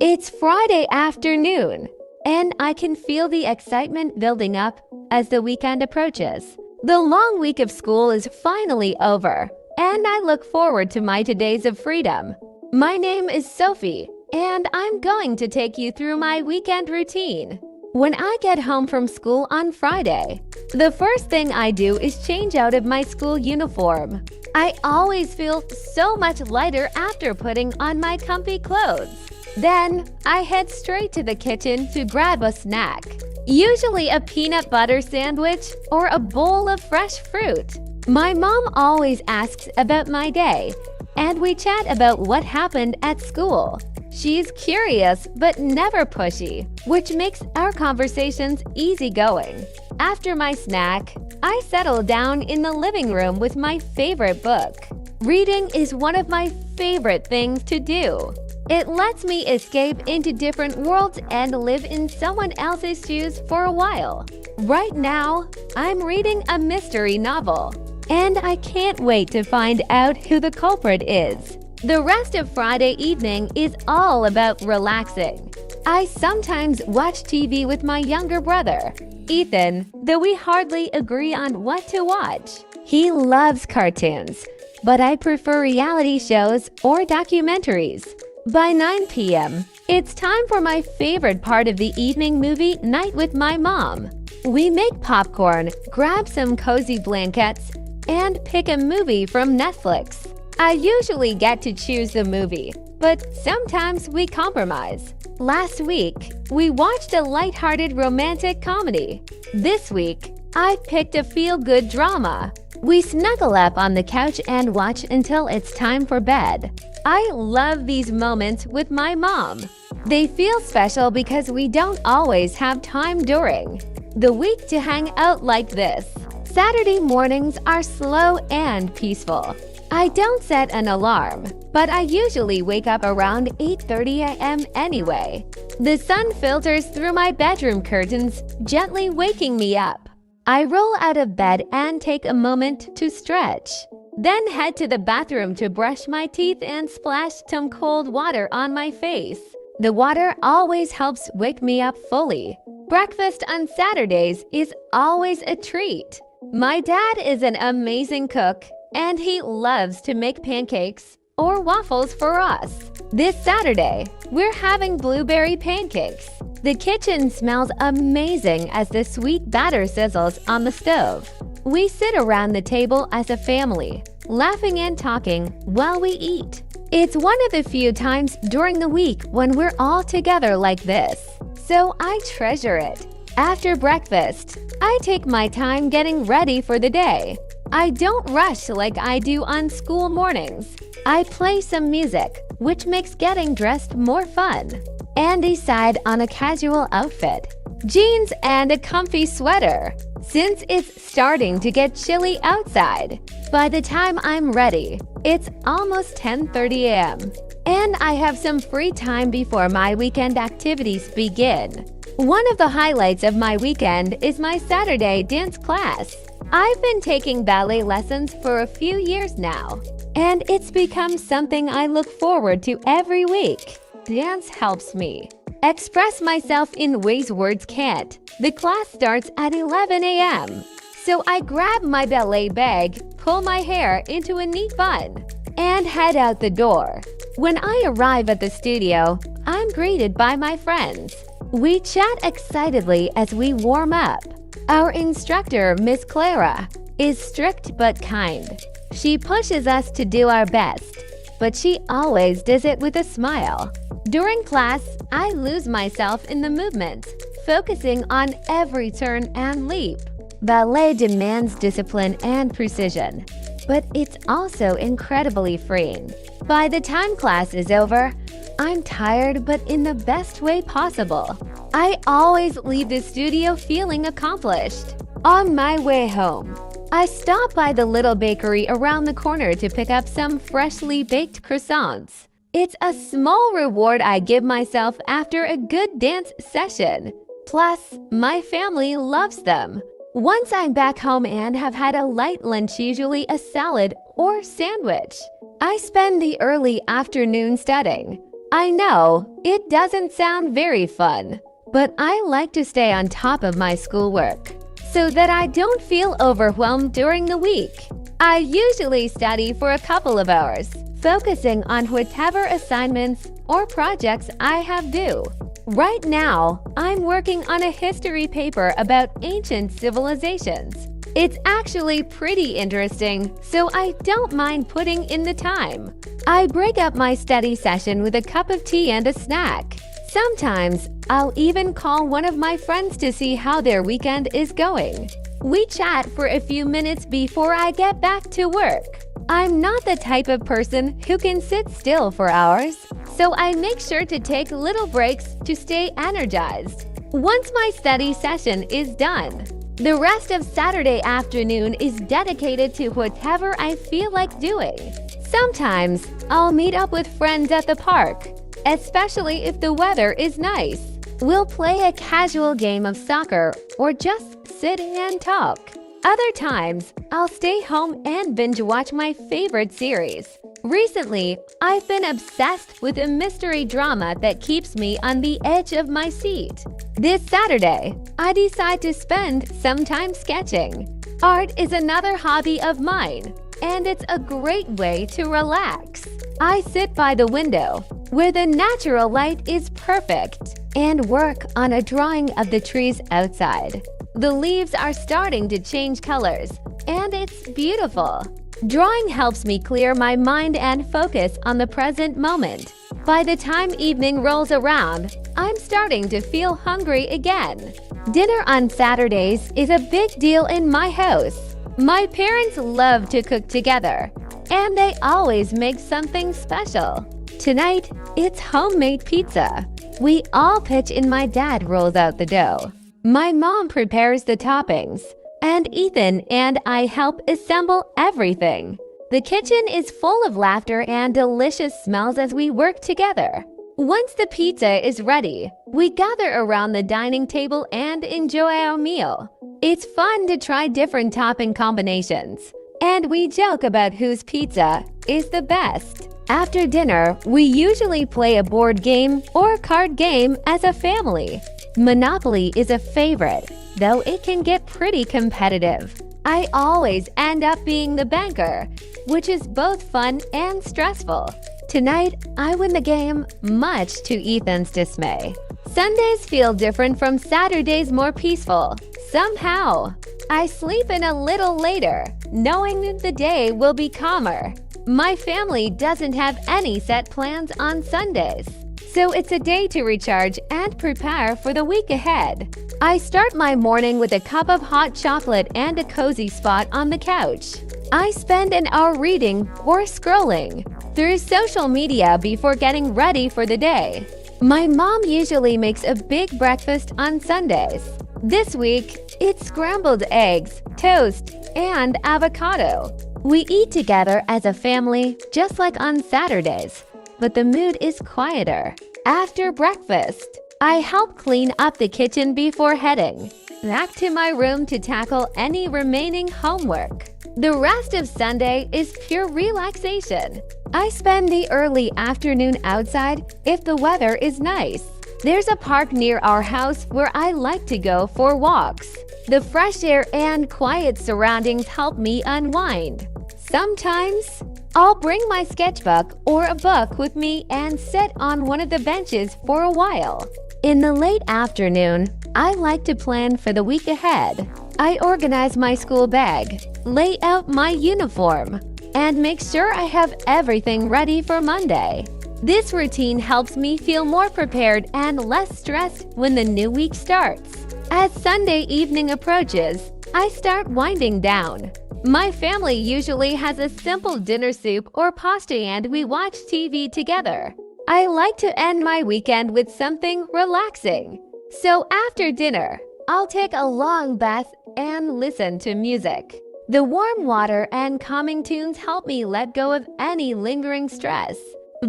It's Friday afternoon, and I can feel the excitement building up as the weekend approaches. The long week of school is finally over, and I look forward to my 2 days of freedom. My name is Sophie, and I'm going to take you through my weekend routine. When I get home from school on Friday, the first thing I do is change out of my school uniform. I always feel so much lighter after putting on my comfy clothes. Then, I head straight to the kitchen to grab a snack, usually a peanut butter sandwich or a bowl of fresh fruit. My mom always asks about my day, and we chat about what happened at school. She's curious but never pushy, which makes our conversations easygoing. After my snack, I settle down in the living room with my favorite book. Reading is one of my favorite things to do. It lets me escape into different worlds and live in someone else's shoes for a while. Right now, I'm reading a mystery novel, and I can't wait to find out who the culprit is. The rest of Friday evening is all about relaxing. I sometimes watch TV with my younger brother, Ethan, though we hardly agree on what to watch. He loves cartoons, but I prefer reality shows or documentaries. By 9 p.m., it's time for my favorite part of the evening movie night with my mom. We make popcorn, grab some cozy blankets, and pick a movie from Netflix. I usually get to choose the movie, but sometimes we compromise. Last week, we watched a lighthearted romantic comedy. This week, I picked a feel-good drama. We snuggle up on the couch and watch until it's time for bed. I love these moments with my mom. They feel special because we don't always have time during the week to hang out like this. Saturday mornings are slow and peaceful. I don't set an alarm, but I usually wake up around 8:30 a.m. anyway. The sun filters through my bedroom curtains, gently waking me up. I roll out of bed and take a moment to stretch, then head to the bathroom to brush my teeth and splash some cold water on my face. The water always helps wake me up fully. Breakfast on Saturdays is always a treat. My dad is an amazing cook, and he loves to make pancakes or waffles for us. This Saturday, we're having blueberry pancakes. The kitchen smells amazing as the sweet batter sizzles on the stove. We sit around the table as a family, laughing and talking while we eat. It's one of the few times during the week when we're all together like this, so I treasure it. After breakfast, I take my time getting ready for the day. I don't rush like I do on school mornings. I play some music, which makes getting dressed more fun, and decide on a casual outfit, jeans and a comfy sweater, since it's starting to get chilly outside. By the time I'm ready, it's almost 10:30 a.m., and I have some free time before my weekend activities begin. One of the highlights of my weekend is my Saturday dance class. I've been taking ballet lessons for a few years now, and it's become something I look forward to every week. Dance helps me express myself in ways words can't. The class starts at 11 a.m., so I grab my ballet bag, pull my hair into a neat bun, and head out the door. When I arrive at the studio, I'm greeted by my friends. We chat excitedly as we warm up. Our instructor, Miss Clara, is strict but kind. She pushes us to do our best, but she always does it with a smile. During class, I lose myself in the movements, focusing on every turn and leap. Ballet demands discipline and precision, but it's also incredibly freeing. By the time class is over, I'm tired but in the best way possible. I always leave the studio feeling accomplished. On my way home, I stop by the little bakery around the corner to pick up some freshly baked croissants. It's a small reward I give myself after a good dance session. Plus, my family loves them. Once I'm back home and have had a light lunch, usually a salad or sandwich, I spend the early afternoon studying. I know, it doesn't sound very fun, but I like to stay on top of my schoolwork so that I don't feel overwhelmed during the week. I usually study for a couple of hours, focusing on whatever assignments or projects I have due. Right now, I'm working on a history paper about ancient civilizations. It's actually pretty interesting, so I don't mind putting in the time. I break up my study session with a cup of tea and a snack. Sometimes, I'll even call one of my friends to see how their weekend is going. We chat for a few minutes before I get back to work. I'm not the type of person who can sit still for hours, so I make sure to take little breaks to stay energized. Once my study session is done, the rest of Saturday afternoon is dedicated to whatever I feel like doing. Sometimes, I'll meet up with friends at the park, especially if the weather is nice. We'll play a casual game of soccer or just sit and talk. Other times, I'll stay home and binge watch my favorite series. Recently, I've been obsessed with a mystery drama that keeps me on the edge of my seat. This Saturday, I decide to spend some time sketching. Art is another hobby of mine, and it's a great way to relax. I sit by the window, where the natural light is perfect, and work on a drawing of the trees outside. The leaves are starting to change colors, and it's beautiful. Drawing helps me clear my mind and focus on the present moment. By the time evening rolls around, I'm starting to feel hungry again. Dinner on Saturdays is a big deal in my house. My parents love to cook together, and they always make something special. Tonight, it's homemade pizza. We all pitch in. My dad rolls out the dough. My mom prepares the toppings, and Ethan and I help assemble everything. The kitchen is full of laughter and delicious smells as we work together. Once the pizza is ready, we gather around the dining table and enjoy our meal. It's fun to try different topping combinations, and we joke about whose pizza is the best. After dinner, we usually play a board game or card game as a family. Monopoly is a favorite, though it can get pretty competitive. I always end up being the banker, which is both fun and stressful. Tonight, I win the game, much to Ethan's dismay. Sundays feel different from Saturdays, more peaceful. Somehow, I sleep in a little later, knowing that the day will be calmer. My family doesn't have any set plans on Sundays, so it's a day to recharge and prepare for the week ahead. I start my morning with a cup of hot chocolate and a cozy spot on the couch. I spend an hour reading or scrolling through social media before getting ready for the day. My mom usually makes a big breakfast on Sundays. This week, it's scrambled eggs, toast, and avocado. We eat together as a family, just like on Saturdays, but the mood is quieter. After breakfast, I help clean up the kitchen before heading back to my room to tackle any remaining homework. The rest of Sunday is pure relaxation. I spend the early afternoon outside if the weather is nice. There's a park near our house where I like to go for walks. The fresh air and quiet surroundings help me unwind. Sometimes, I'll bring my sketchbook or a book with me and sit on one of the benches for a while. In the late afternoon, I like to plan for the week ahead. I organize my school bag, lay out my uniform, and make sure I have everything ready for Monday. This routine helps me feel more prepared and less stressed when the new week starts. As Sunday evening approaches, I start winding down. My family usually has a simple dinner soup or pasta and we watch TV together. I like to end my weekend with something relaxing. So after dinner, I'll take a long bath and listen to music. The warm water and calming tunes help me let go of any lingering stress.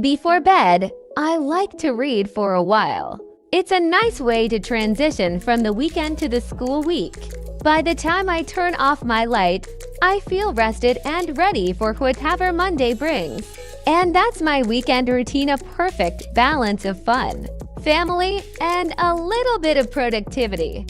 Before bed, I like to read for a while. It's a nice way to transition from the weekend to the school week. By the time I turn off my light, I feel rested and ready for whatever Monday brings. And that's my weekend routine, a perfect balance of fun, family, and a little bit of productivity.